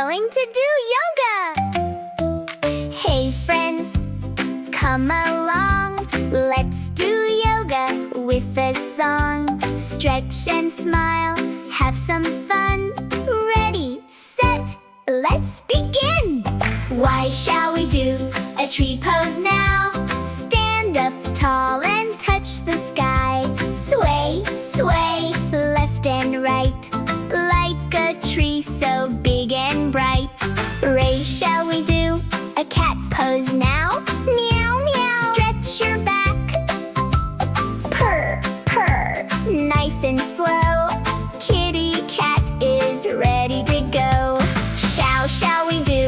going to do yoga. Hey friends, come along. Let's do yoga with a song. Stretch and smile, have some fun. Ready, set, let's begin. Why shall we do a tree pose now? Stand up tall and touch the sky. Sway, sway, left and right, like a tree so big and bright. Ray, shall we do a cat pose now? Meow, meow. Stretch your back. Purr, purr, nice and slow. Kitty cat is ready to go. Shall we do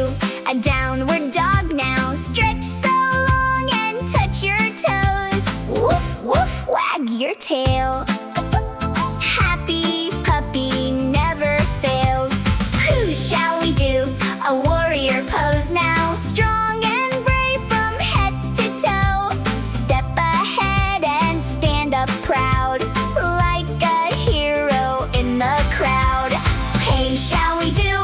a downward dog now? Stretch so long and touch your toes. Woof, woof, wag your tail. Happy puppy never fails. Who shall we do a warrior pose now? Strong and brave from head to toe. Step ahead and stand up proud, like a hero in the crowd. Hey, shall we do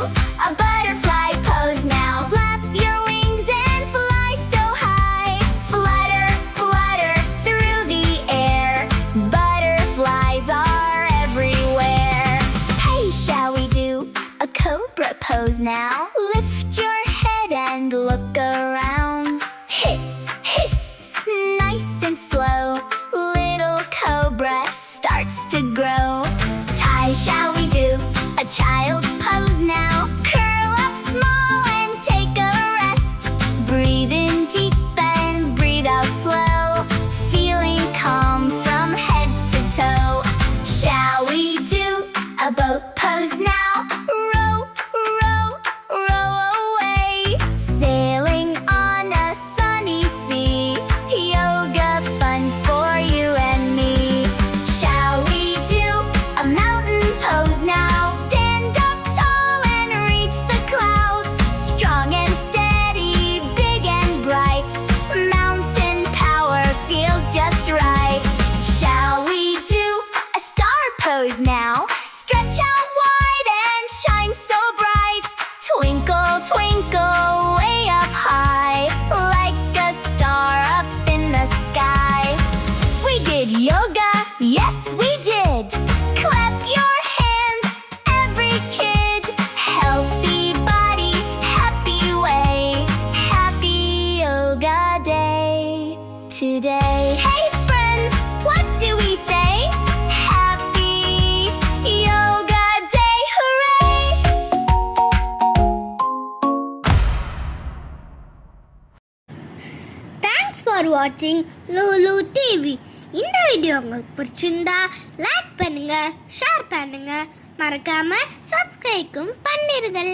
a butterfly pose now? Flap your wings and fly so high. Flutter, flutter through the air. Butterflies are everywhere. Hey, shall we do a cobra pose now? Lift your head and look around. Hiss, hiss, nice and slow. Little cobra starts to grow. Tai, shall we do a child's pose now? Curl up small and take a rest. Breathe in deep and breathe out slow. Feeling calm from head to toe. Shall we do a boat pose now? Row, row, row away. Sailing on a sunny sea. Yoga fun for you and me. Shall we do a mountain pose now? Stand up tall and reach the clouds. Strong and steady, big and bright. Mountain power feels just right. Shall we do a star pose now? Stretch out wide and shine so bright. Twinkle, twinkle, way up high, like a star up in the sky. We did yoga, yes we did. Clap your hands, every kid. Healthy body, happy way. Happy yoga day today. Hey friends, what do we say? Happy yoga day, hooray! Thanks for watching LuLu TV. இந்த video உங்களுக்கு பிடிச்சிருந்தா like பண்ணுங்க, share பண்ணுங்க, மறக்காம சப்ஸ்கிரைபும் பண்ணிருங்கள்.